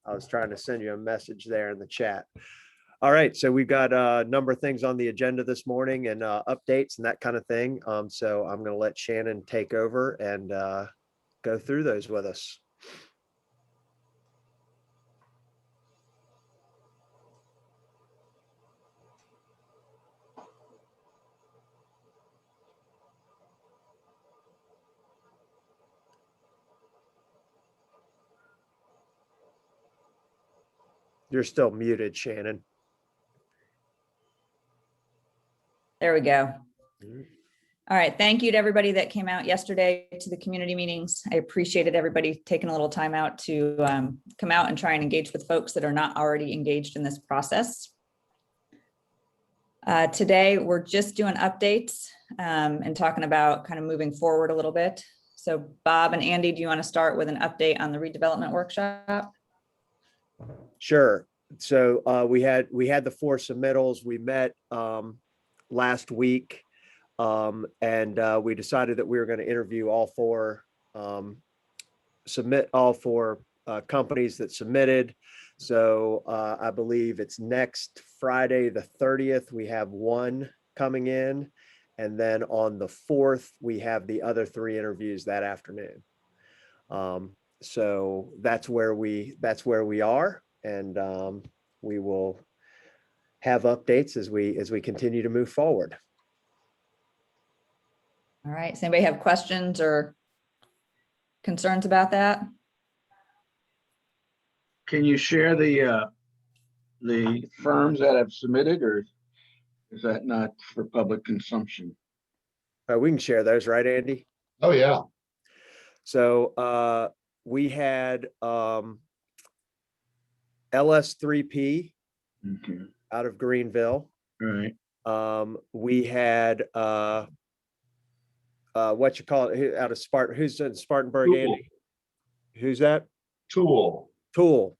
I was trying to send you a message there in the chat. All right, so we've got a number of things on the agenda this morning and updates and that kind of thing. So I'm going to let Shannon take over and go through those with us. You're still muted, Shannon. There we go. All right. Thank you to everybody that came out yesterday to the community meetings. I appreciated everybody taking a little time out to come out and try and engage with folks that are not already engaged in this process. Today, we're just doing updates and talking about kind of moving forward a little bit. So Bob and Andy, do you want to start with an update on the redevelopment workshop? Sure. So we had the 4 submittals. We met last week, and we decided that we were going to interview all 4 companies that submitted. So I believe it's next Friday, the 30th, we have 1 coming in. And then on the 4th, we have the other 3 interviews that afternoon. So that's where we are. And we will have updates as we continue to move forward. All right. Does anybody have questions or concerns about that? Can you share the firms that have submitted, or is that not for public consumption? We can share those, right, Andy? Oh, yeah. So we had LS3P Okay. out of Greenville. All right. We had what you call it out of Spartan. Who's in Spartanburg, Tool. Andy? Who's that? Tool. Tool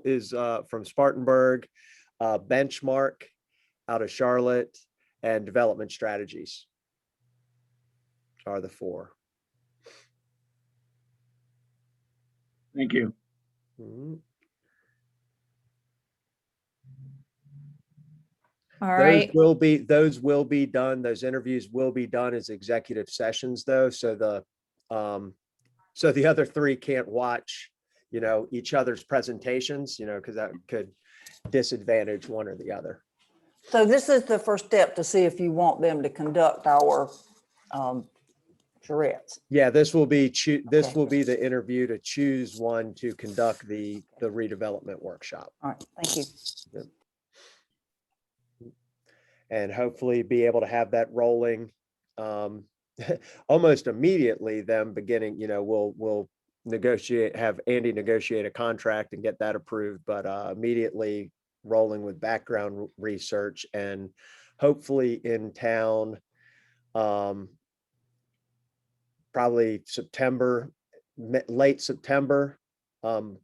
is from Spartanburg. Benchmark out of Charlotte, and Development Strategies are the 4. Thank you. Mhm. All right. Those will be done. Those interviews will be done as executive sessions, though. So the other 3 can't watch, each other's presentations, because that could disadvantage one or the other. So this is the first step to see if you want them to conduct our charrettes. Yeah, this will be the interview to choose one to conduct the redevelopment workshop. All right, thank you. Yep. And hopefully be able to have that rolling almost immediately. Them beginning, we'll have Andy negotiate a contract and get that approved, but immediately rolling with background research and hopefully in town probably September, late September,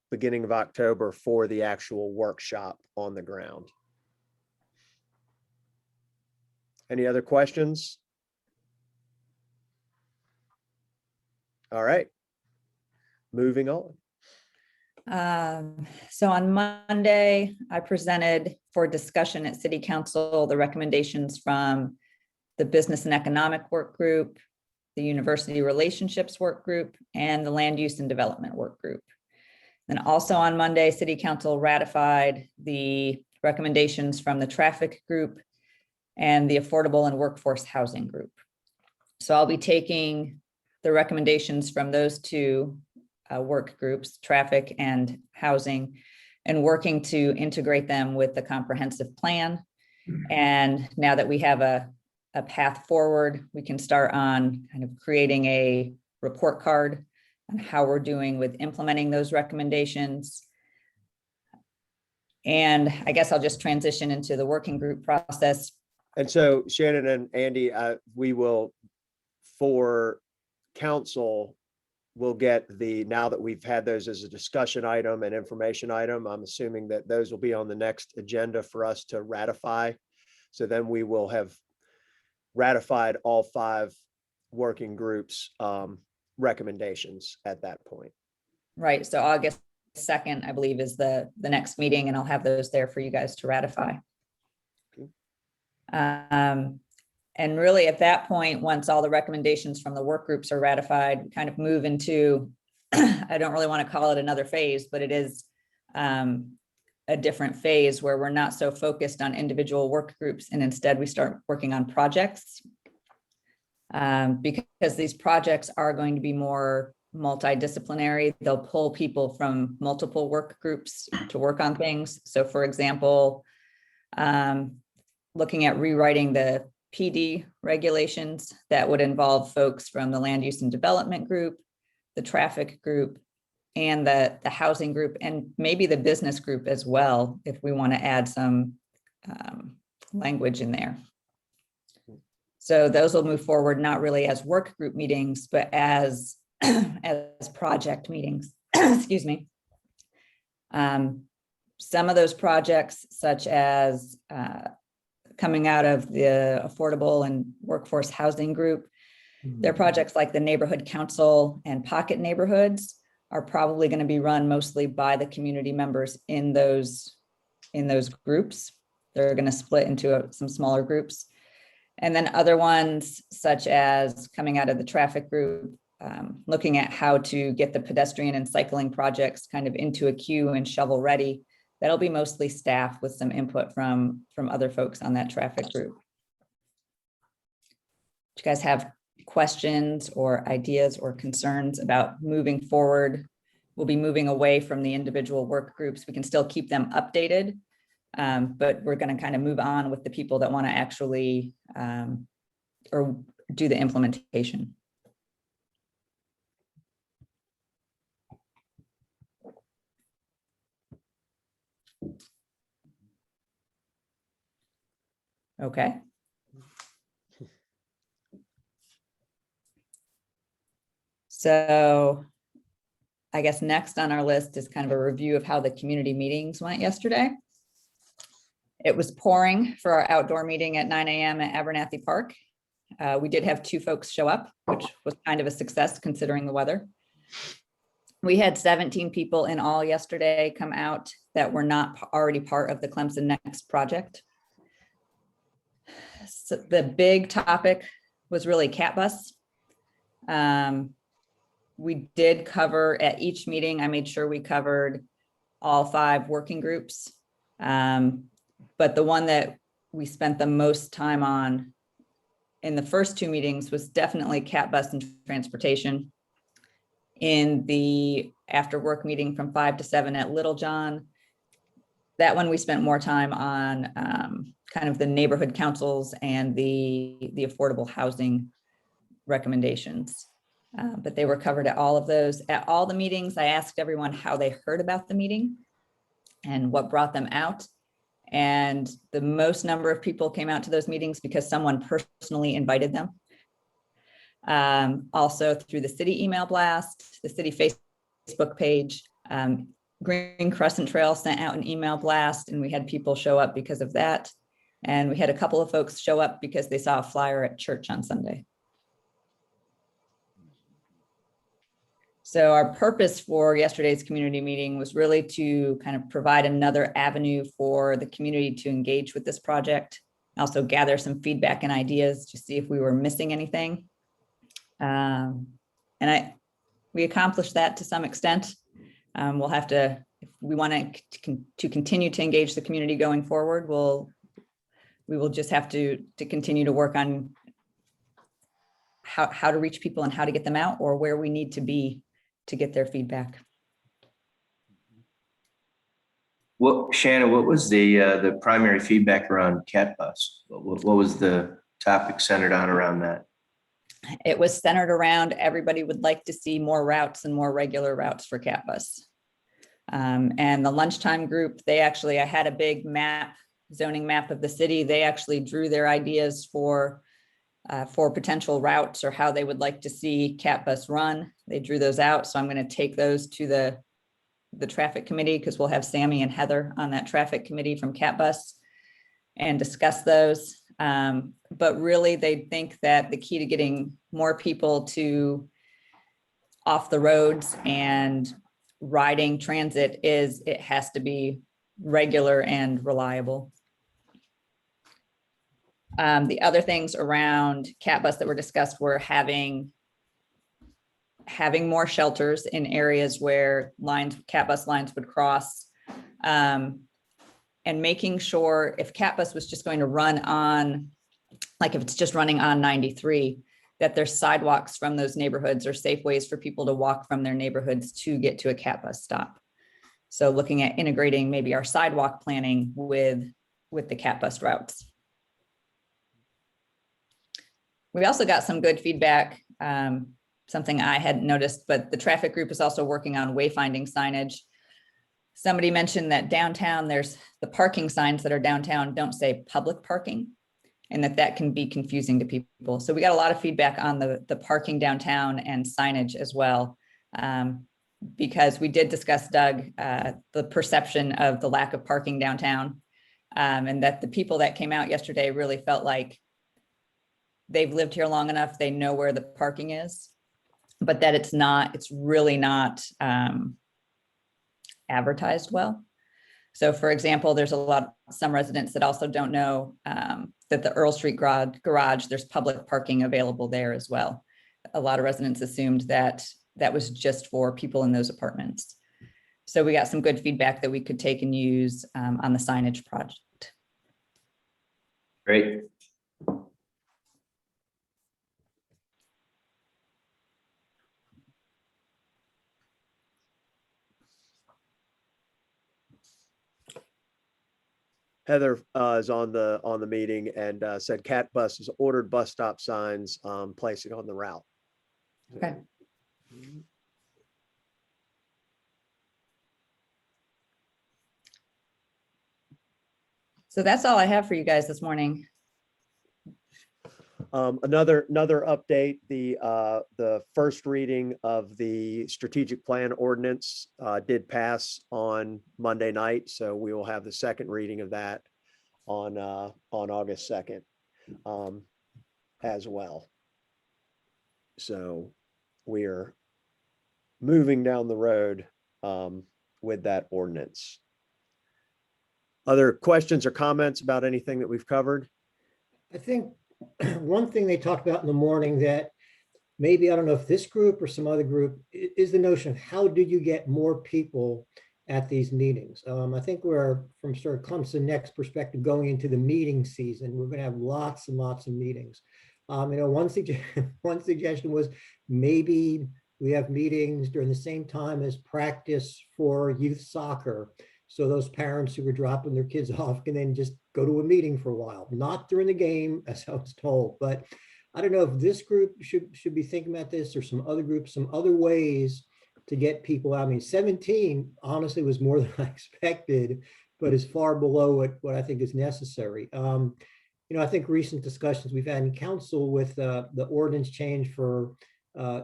beginning of October for the actual workshop on the ground. Any other questions? All right, moving on. So on Monday, I presented for discussion at City Council the recommendations from the Business and Economic Work Group, the University Relationships Work Group, and the Land Use and Development Work Group. Then also on Monday, City Council ratified the recommendations from the Traffic Group and the Affordable and Workforce Housing Group. So I'll be taking the recommendations from those 2 work groups, traffic and housing, and working to integrate them with the comprehensive plan. And now that we have a path forward, we can start on kind of creating a report card on how we're doing with implementing those recommendations. And I guess I'll just transition into the working group process. And so Shannon and Andy, we will, for council, we'll get now that we've had those as a discussion item and information item, I'm assuming that those will be on the next agenda for us to ratify. So then we will have ratified all 5 working groups recommendations at that point. Right. So August 2nd, I believe, is the next meeting, and I'll have those there for you guys to ratify. Okay. And really at that point, once all the recommendations from the work groups are ratified, we kind of move into, I don't really want to call it another phase, but it is a different phase where we're not so focused on individual work groups, and instead we start working on projects. Because these projects are going to be more multidisciplinary. They'll pull people from multiple work groups to work on things. So for example, looking at rewriting the PD regulations, that would involve folks from the land use and development group, the traffic group, and the housing group, and maybe the business group as well, if we want to add some language in there. So those will move forward, not really as work group meetings, but as project meetings. Excuse me. Some of those projects, such as coming out of the affordable and workforce housing group, they're projects like the neighborhood council and pocket neighborhoods are probably going to be run mostly by the community members in those groups. They're going to split into some smaller groups. And then other ones, such as coming out of the traffic group, looking at how to get the pedestrian and cycling projects kind of into a queue and shovel ready. That'll be mostly staff with some input from other folks on that traffic group. Do you guys have questions or ideas or concerns about moving forward? We'll be moving away from the individual work groups. We can still keep them updated, but we're going to kind of move on with the people that want to actually or do the implementation. Okay. So I guess next on our list is kind of a review of how the community meetings went yesterday. It was pouring for our outdoor meeting at 9 a.m. at Abernathy Park. We did have 2 folks show up, which was kind of a success considering the weather. We had 17 people in all yesterday come out that were not already part of the ClemsonNext project. So the big topic was really cat bus. We did cover at each meeting. I made sure we covered all 5 working groups. But the one that we spent the most time on in the first 2 meetings was definitely cat bus and transportation. In the after work meeting from 5 to 7 at Little John, that one we spent more time on kind of the neighborhood councils and the affordable housing recommendations. But they were covered at all of those. At all the meetings, I asked everyone how they heard about the meeting and what brought them out. And the most number of people came out to those meetings because someone personally invited them. Also through the city email blast, the city Facebook page, Green Crescent Trail sent out an email blast, and we had people show up because of that. And we had a couple of folks show up because they saw a flyer at church on Sunday. So our purpose for yesterday's community meeting was really to kind of provide another avenue for the community to engage with this project, also gather some feedback and ideas to see if we were missing anything. We accomplished that to some extent. We'll have to, if we want to continue to engage the community going forward, we will just have to continue to work on how to reach people and how to get them out, or where we need to be to get their feedback. Well, Shannon, what was the primary feedback around cat bus? What was the topic centered on around that? It was centered around everybody would like to see more routes and more regular routes for cat bus. And the lunchtime group, I had a big zoning map of the city. They actually drew their ideas for potential routes or how they would like to see cat bus run. They drew those out. So I'm going to take those to the traffic committee, because we'll have Sammy and Heather on that traffic committee from cat bus and discuss those. But really, they think that the key to getting more people off the roads and riding transit is it has to be regular and reliable. The other things around cat bus that were discussed were having more shelters in areas where cat bus lines would cross, and making sure if cat bus was just going to run on, like if it's just running on 93, that there's sidewalks from those neighborhoods or safe ways for people to walk from their neighborhoods to get to a cat bus stop. So looking at integrating maybe our sidewalk planning with the cat bus routes. We also got some good feedback, something I hadn't noticed, but the traffic group is also working on wayfinding signage. Somebody mentioned that downtown, there's the parking signs that are downtown don't say public parking, and that can be confusing to people. So we got a lot of feedback on the parking downtown and signage as well, because we did discuss, Doug, the perception of the lack of parking downtown, and that the people that came out yesterday really felt like they've lived here long enough, they know where the parking is, but that it's really not advertised well. So for example, there's some residents that also don't know that the Earl Street garage, there's public parking available there as well. A lot of residents assumed that was just for people in those apartments. So we got some good feedback that we could take and use on the signage project. Great. Heather is on the meeting and said cat bus has ordered bus stop signs, placing on the route. Okay. So that's all I have for you guys this morning. Another update, the first reading of the strategic plan ordinance did pass on Monday night. So we will have the second reading of that on August 2nd as well. So we are moving down the road with that ordinance. Other questions or comments about anything that we've covered? I think one thing they talked about in the morning that maybe, I don't know if this group or some other group, is the notion of how do you get more people at these meetings? I think we're, from sort of ClemsonNext perspective, going into the meeting season. We're going to have lots and lots of meetings. One suggestion was maybe we have meetings during the same time as practice for youth soccer. So those parents who were dropping their kids off can then just go to a meeting for a while, not during the game, as I was told. But I don't know if this group should be thinking about this, or some other groups, some other ways to get people out. I mean, 17 honestly was more than I expected, but is far below what I think is necessary. I think recent discussions we've had in council with the ordinance change for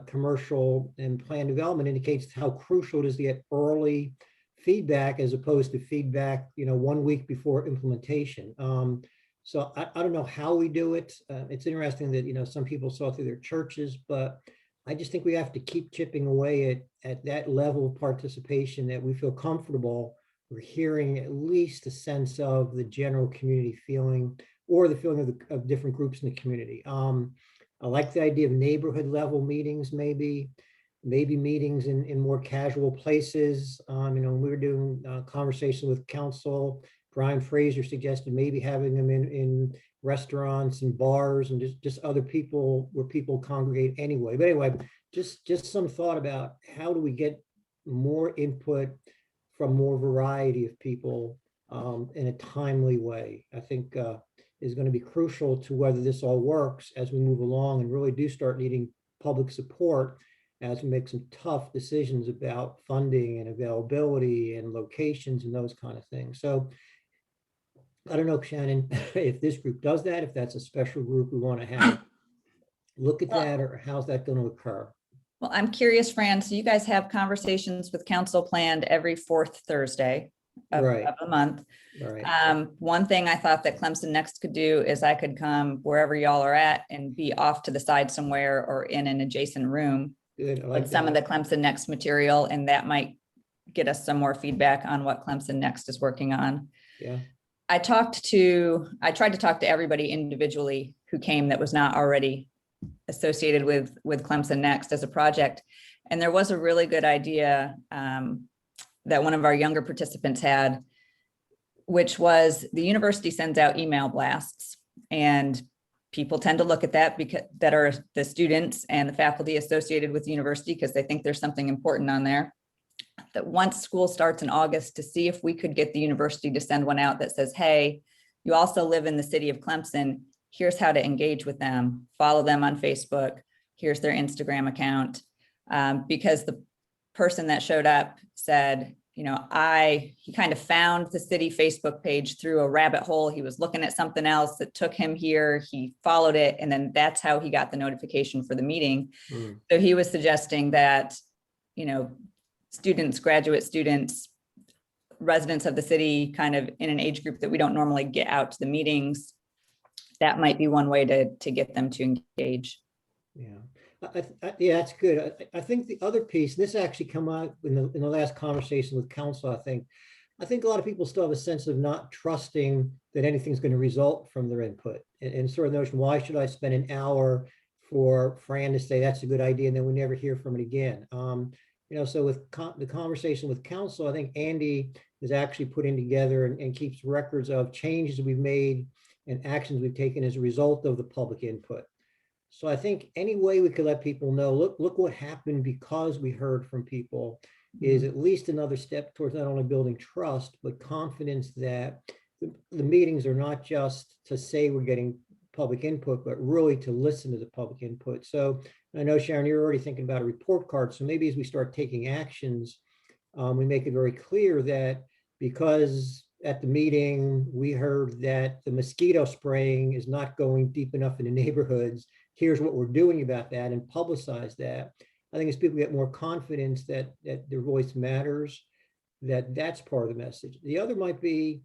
commercial and plan development indicates how crucial it is to get early feedback as opposed to feedback, 1 week before implementation. So I don't know how we do it. It's interesting that, some people saw through their churches, but I just think we have to keep chipping away at that level of participation that we feel comfortable. We're hearing at least a sense of the general community feeling, or the feeling of different groups in the community. I like the idea of neighborhood level meetings, maybe meetings in more casual places. We were doing conversation with council. Brian Fraser suggested maybe having them in restaurants and bars and just other people where people congregate anyway. But anyway, just some thought about how do we get more input from more variety of people in a timely way. I think is going to be crucial to whether this all works as we move along and really do start needing public support as we make some tough decisions about funding and availability and locations and those kind of things. So I don't know, Shannon, if this group does that, if that's a special group we want to have look at that, or how's that going to occur? Well, I'm curious, Fran, so you guys have conversations with council planned every fourth Thursday of a month. Right. One thing I thought that ClemsonNext could do is I could come wherever y'all are at and be off to the side somewhere or in an adjacent room Good. I with like some of that. the ClemsonNext material, and that might get us some more feedback on what Clemson Next is working on. Yeah. I tried to talk to everybody individually who came that was not already associated with Clemson Next as a project. And there was a really good idea that one of our younger participants had, which was the university sends out email blasts, and people tend to look at that because that are the students and the faculty associated with the university because they think there's something important on there. That once school starts in August, to see if we could get the university to send one out that says, hey, you also live in the city of Clemson. Here's how to engage with them. Follow them on Facebook. Here's their Instagram account. Because the person that showed up said, you know, he kind of found the city Facebook page through a rabbit hole. He was looking at something else that took him here. He followed it. And then that's how he got the notification for the meeting. Mm. So he was suggesting that, you know, students, graduate students, residents of the city, kind of in an age group that we don't normally get out to the meetings, that might be one way to get them to engage. Yeah. Yeah, that's good. I think the other piece, this actually come out in the last conversation with council, I think a lot of people still have a sense of not trusting that anything's going to result from their input. And sort of the notion, why should I spend an hour for Fran to say that's a good idea and then we never hear from it again? You know, so with the conversation with council, I think Andy is actually putting together and keeps records of changes we've made and actions we've taken as a result of the public input. So I think any way we could let people know, look what happened because we heard from people is at least another step towards not only building trust, but confidence that the meetings are not just to say we're getting public input, but really to listen to the public input. So I know, Sharon, you're already thinking about a report card. So maybe as we start taking actions, we make it very clear that because at the meeting, we heard that the mosquito spraying is not going deep enough in the neighborhoods. Here's what we're doing about that and publicize that. I think as people get more confidence that their voice matters, that's part of the message. The other might be,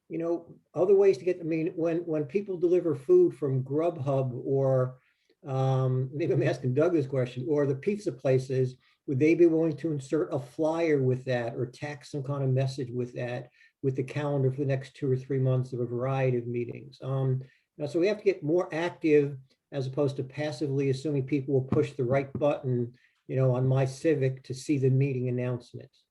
you know, other ways to get, I mean, when people deliver food from Grubhub or maybe I'm asking Doug this question, or the pizza places, would they be willing to insert a flyer with that or tack some kind of message with that, with the calendar for the next 2 or 3 months of a variety of meetings? So we have to get more active as opposed to passively assuming people will push the right button, you know, on My Civic to see the meeting announcements.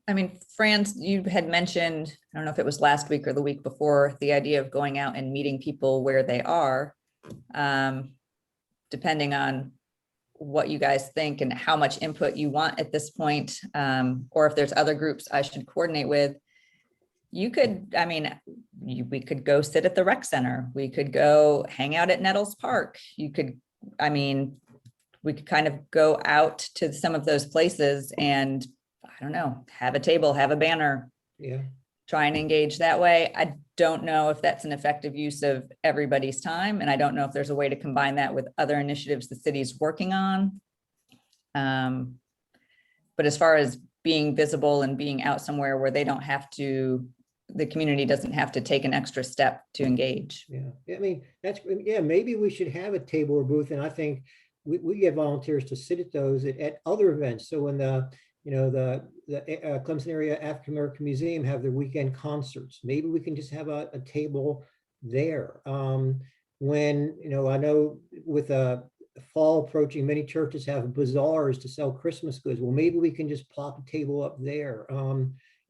I mean, Franz, you had mentioned, I don't know if it was last week or the week before, the idea of going out and meeting people where they are, depending on what you guys think and how much input you want at this point, or if there's other groups I should coordinate with. You could, I mean, we could go sit at the rec center. We could go hang out at Nettles Park. You could, I mean, we could kind of go out to some of those places and, I don't know, have a table, have a banner. Yeah. Try and engage that way. I don't know if that's an effective use of everybody's time. And I don't know if there's a way to combine that with other initiatives the city's working on. But as far as being visible and being out somewhere where they don't have to, the community doesn't have to take an extra step to engage. Yeah, I mean, yeah, maybe we should have a table or booth. And I think we get volunteers to sit at those at other events. So when the Clemson Area African American Museum have their weekend concerts, maybe we can just have a table there. When, you know, I know with fall approaching, many churches have bazaars to sell Christmas goods. Well, maybe we can just plop a table up there.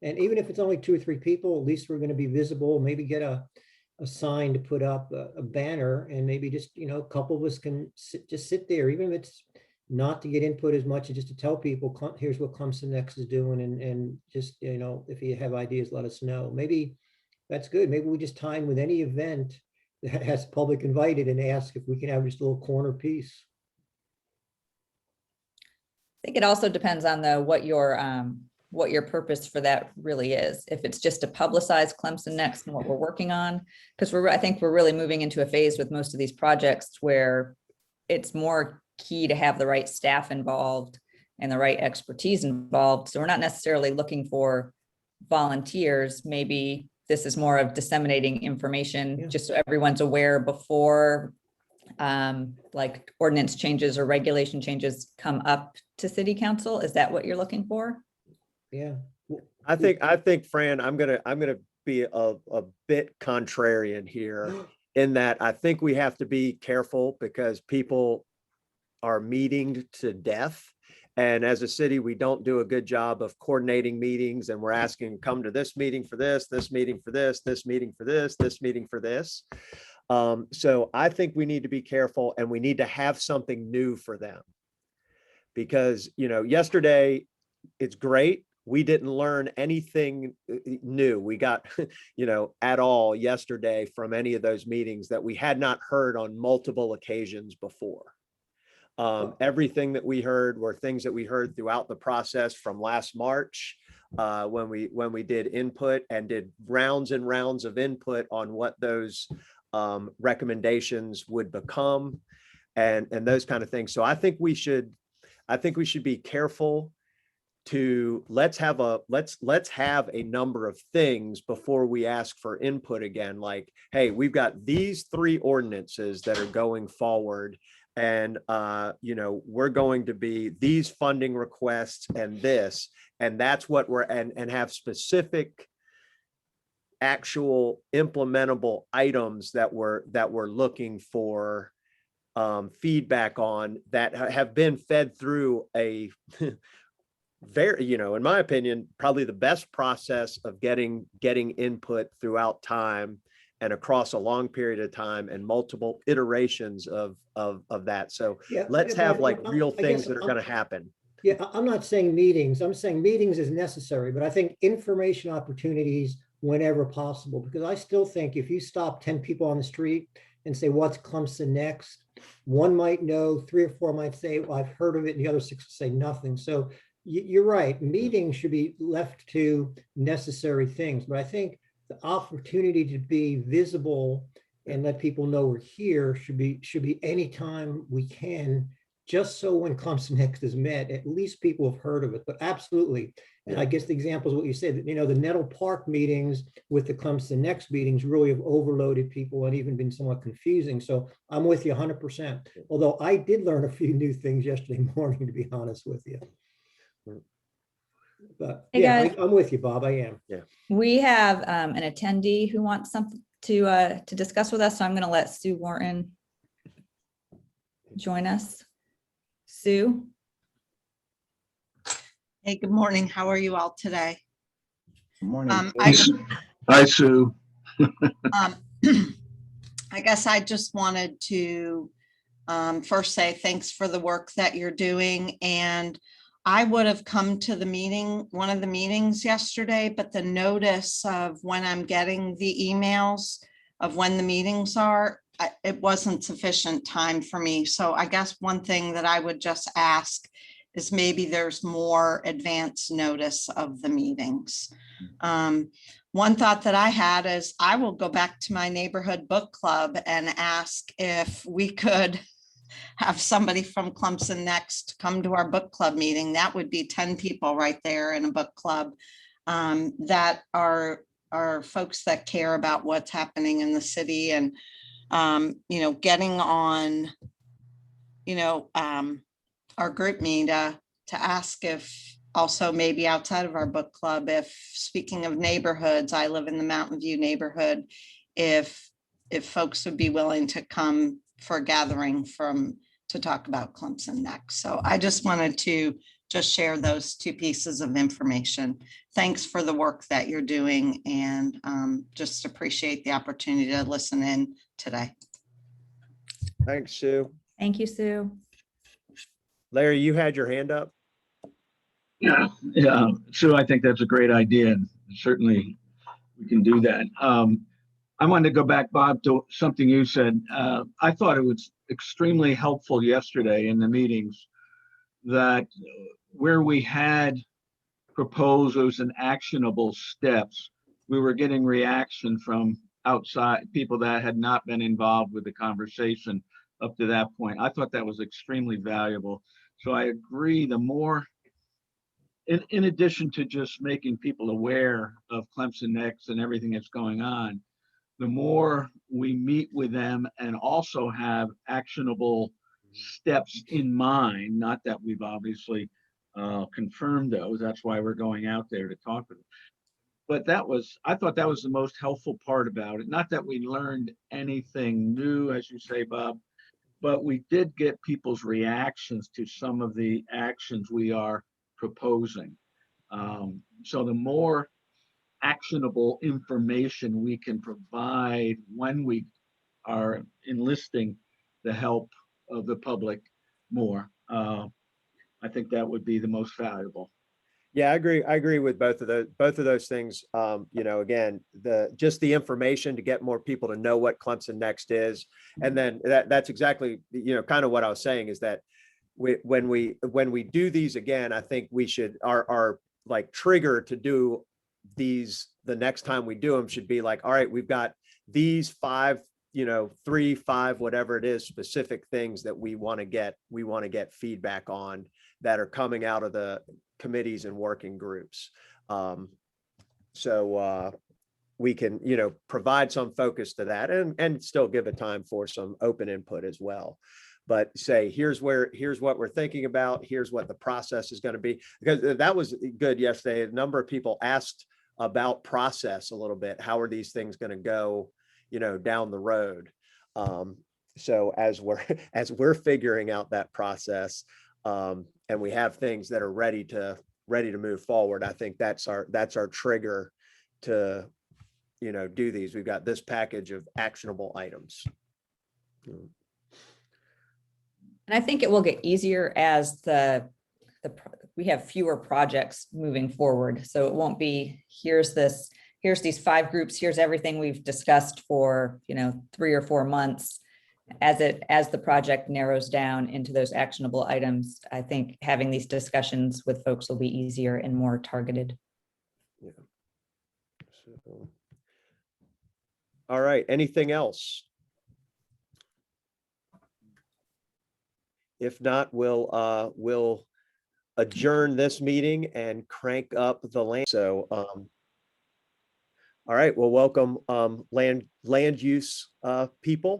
And even if it's only 2 or 3 people, at least we're going to be visible, maybe get a sign to put up, a banner, and maybe just, you know, a couple of us can sit there, even if it's not to get input as much as just to tell people, here's what Clemson Next is doing. And just, you know, if you have ideas, let us know. Maybe that's good. Maybe we just time with any event that has public invited and ask if we can have just a little corner piece. I think it also depends on what your purpose for that really is. If it's just to publicize Clemson Next and what we're working on, because I think we're really moving into a phase with most of these projects where it's more key to have the right staff involved and the right expertise involved. So we're not necessarily looking for volunteers. Maybe this is more of disseminating information, just so everyone's aware before like ordinance changes or regulation changes come up to city council? Is that what you're looking for? Yeah. I think, Fran, I'm gonna be a bit contrarian here in that I think we have to be careful because people are meeting to death. And as a city, we don't do a good job of coordinating meetings, and we're asking, come to this meeting for this meeting for this meeting for this meeting for this. So I think we need to be careful, and we need to have something new for them. Because, yesterday, it's great. We didn't learn anything new. We got, at all yesterday from any of those meetings that we had not heard on multiple occasions before. Everything that we heard were things that we heard throughout the process from last March, when we did input and did rounds and rounds of input on what those recommendations would become, and those kind of things. So I think we should be careful to let's have a number of things before we ask for input again. Like, hey, we've got these 3 ordinances that are going forward, and we're going to be these funding requests and this, and that's what we're and have specific actual implementable items that we're looking for feedback on, that have been fed through a very, in my opinion, probably the best process of getting input throughout time and across a long period of time and multiple iterations of that. So Yeah, let's have like I real guess things that are going to happen. Yeah, I'm not saying meetings. I'm saying meetings is necessary, but I think information opportunities whenever possible, because I still think if you stop 10 people on the street and say, what's Clemson Next? One might know, 3 or 4 might say, well, I've heard of it, and the other 6 say nothing. So you're right. Meetings should be left to necessary things, but I think the opportunity to be visible and let people know we're here should be anytime we can, just so when Clemson Next is met, at least people have heard of it. But absolutely, and I guess the example is what you said, the Nettle Park meetings with the Clemson Next meetings really have overloaded people and even been somewhat confusing. So I'm with you 100%. Although I did learn a few new things yesterday morning, to be honest with you. But Hey, yeah, guys. I'm with you, Bob. I am. Yeah. We have an attendee who wants something to discuss with us, so I'm going to let Sue Wharton join us. Sue? Hey, good morning. How are you all today? Good morning. Hi, Sue. I guess I just wanted to first say thanks for the work that you're doing. And I would have come to the meeting, one of the meetings yesterday, but the notice of when I'm getting the emails of when the meetings are, it wasn't sufficient time for me. So I guess one thing that I would just ask is maybe there's more advance notice of the meetings. One thought that I had is I will go back to my neighborhood book club and ask if we could have somebody from Clemson Next come to our book club meeting. That would be 10 people right there in a book club that are folks that care about what's happening in the city, and getting on our group meet to ask if also maybe outside of our book club, if speaking of neighborhoods, I live in the Mountain View neighborhood, if folks would be willing to come for a gathering to talk about Clemson Next. So I just wanted to just share those 2 pieces of information. Thanks for the work that you're doing, and just appreciate the opportunity to listen in today. Thanks, Sue. Thank you, Sue. Larry, you had your hand up. Yeah, Sue, I think that's a great idea. Certainly, we can do that. I wanted to go back, Bob, to something you said. I thought it was extremely helpful yesterday in the meetings that where we had proposals and actionable steps, we were getting reaction from outside people that had not been involved with the conversation up to that point. I thought that was extremely valuable. So I agree, the more, in addition to just making people aware of Clemson Next and everything that's going on, the more we meet with them and also have actionable steps in mind, not that we've obviously confirmed those. That's why we're going out there to talk with them. But I thought that was the most helpful part about it. Not that we learned anything new, as you say, Bob, but we did get people's reactions to some of the actions we are proposing. So the more actionable information we can provide when we are enlisting the help of the public more, I think that would be the most valuable. Yeah, I agree. I agree with both of those things. Again, just the information to get more people to know what Clemson Next is. And then that's exactly, kind of what I was saying is that when we do these again, I think we should, our like trigger to do these the next time we do them should be like, all right, we've got these 5, 3, 5, whatever it is, specific things that we want to get feedback on that are coming out of the committees and working groups. So we can, provide some focus to that and still give a time for some open input as well. But say, here's what we're thinking about, here's what the process is going to be. Because that was good yesterday. A number of people asked about process a little bit. How are these things going to go, down the road? So as we're figuring out that process, and we have things that are ready to move forward, I think that's our trigger to, do these. We've got this package of actionable items. And I think it will get easier as we have fewer projects moving forward. So it won't be, here's these 5 groups, here's everything we've discussed for, 3 or 4 months. As the project narrows down into those actionable items, I think having these discussions with folks will be easier and more targeted. Yeah. So, all right. Anything else? If not, we'll adjourn this meeting and crank up the land. So, all right. Well, welcome land use people.